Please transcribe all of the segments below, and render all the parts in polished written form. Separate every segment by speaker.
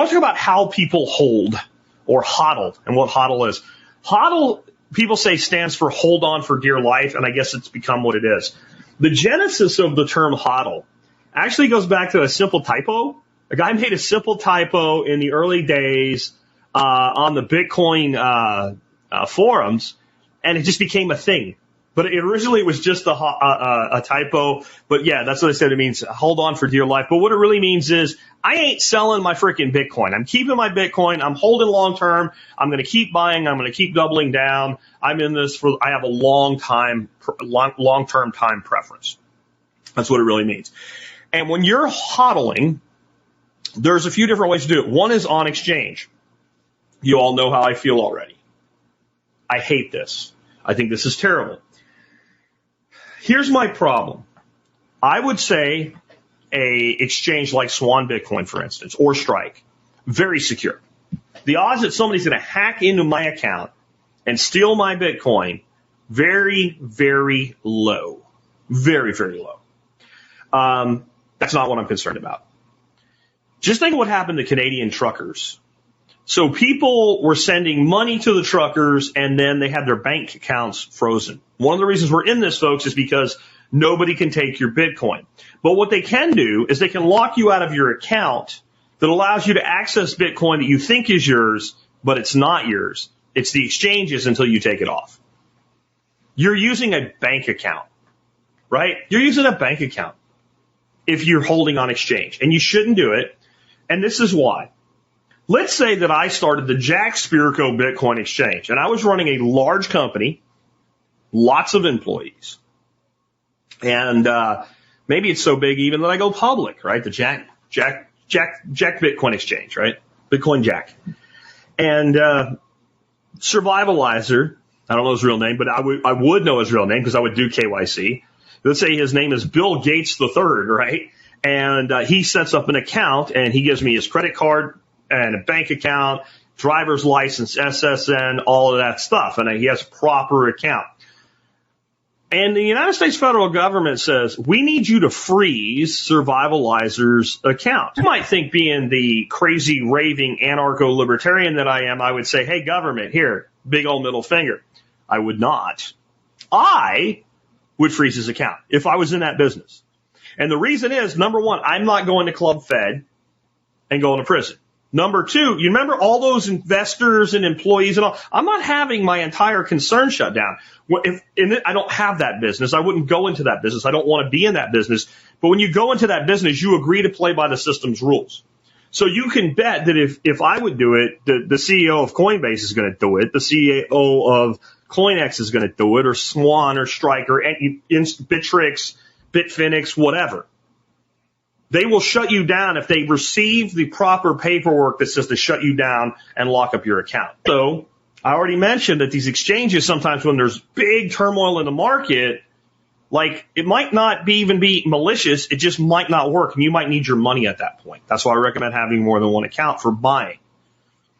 Speaker 1: I'll talk about how people hold or HODL and what HODL is. HODL, people say, stands for hold on for dear life, and I guess it's become what it is. The genesis of the term HODL actually goes back to a simple typo. A guy made a simple typo in the early days on the Bitcoin forums, and it just became a thing. But originally it was just a typo. But yeah, that's what I said. It means hold on for dear life. But what it really means is I ain't selling my freaking Bitcoin. I'm keeping my Bitcoin. I'm holding long term. I'm going to keep buying. I'm going to keep doubling down. I'm in this for, I have a long term time preference. That's what it really means. And when you're hodling, there's a few different ways to do it. One is on exchange. You all know how I feel already. I hate this. I think this is terrible. Here's my problem. I would say a exchange like Swan Bitcoin, for instance, or Strike, very secure. The odds that somebody's going to hack into my account and steal my Bitcoin, very, very low. Very, very low. That's not what I'm concerned about. Just think of what happened to Canadian truckers. So people were sending money to the truckers, and then they had their bank accounts frozen. One of the reasons we're in this, folks, is because nobody can take your Bitcoin. But what they can do is they can lock you out of your account that allows you to access Bitcoin that you think is yours, but it's not yours. It's the exchanges until you take it off. You're using a bank account, right? You're using a bank account if you're holding on exchange, and you shouldn't do it. And this is why. Let's say that I started the Jack Spirko Bitcoin Exchange, and I was running a large company, lots of employees. And maybe it's so big even that I go public, right? The Jack Bitcoin Exchange, right? Bitcoin Jack. And Survivalizer, I don't know his real name, but I would know his real name because I would do KYC. Let's say his name is Bill Gates III, right? And he sets up an account, and he gives me his credit card and a bank account, driver's license, SSN, all of that stuff. And he has a proper account. And the United States federal government says, we need you to freeze Survivalizer's account. You might think, being the crazy, raving, anarcho-libertarian that I am, I would say, hey, government, here, big old middle finger. I would not. I would freeze his account if I was in that business. And the reason is, number one, I'm not going to Club Fed and going to prison. Number two, you remember all those investors and employees and all? I'm not having my entire concern shut down. I don't have that business. I wouldn't go into that business. I don't want to be in that business. But when you go into that business, you agree to play by the system's rules. So you can bet that if I would do it, the CEO of Coinbase is going to do it. The CEO of CoinEx is going to do it, or Swan or Strike or Bittrex, Bitfinex, whatever. They will shut you down if they receive the proper paperwork that says to shut you down and lock up your account. So I already mentioned that these exchanges, sometimes when there's big turmoil in the market, like, it might not even be malicious. It just might not work, and you might need your money at that point. That's why I recommend having more than one account for buying.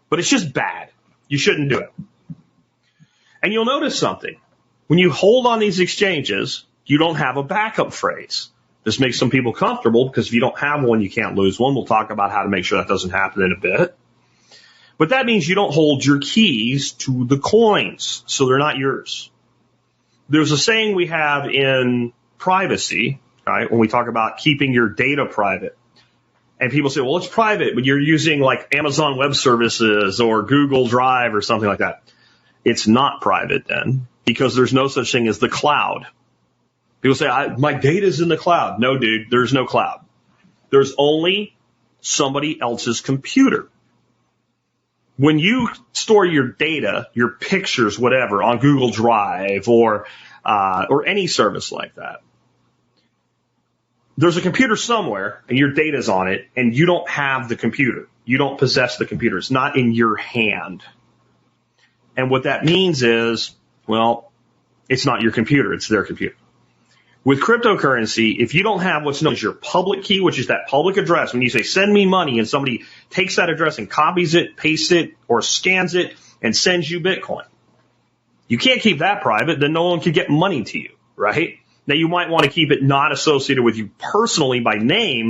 Speaker 1: But it's just bad. You shouldn't do it. And you'll notice something. When you hold on these exchanges, you don't have a backup phrase. This makes some people comfortable because if you don't have one, you can't lose one. We'll talk about how to make sure that doesn't happen in a bit. But that means you don't hold your keys to the coins, so they're not yours. There's a saying we have in privacy, right, when we talk about keeping your data private. And people say, well, it's private, but you're using like Amazon Web Services or Google Drive or something like that. It's not private then, because there's no such thing as the cloud. People say, my data's in the cloud. No, dude, there's no cloud. There's only somebody else's computer. When you store your data, your pictures, whatever, on Google Drive or any service like that, there's a computer somewhere and your data's on it, and you don't have the computer. You don't possess the computer. It's not in your hand. And what that means is, well, it's not your computer. It's their computer. With cryptocurrency, if you don't have what's known as your public key, which is that public address, when you say send me money and somebody takes that address and copies it, pastes it, or scans it and sends you Bitcoin, you can't keep that private, then no one can get money to you, right? Now, you might want to keep it not associated with you personally by name.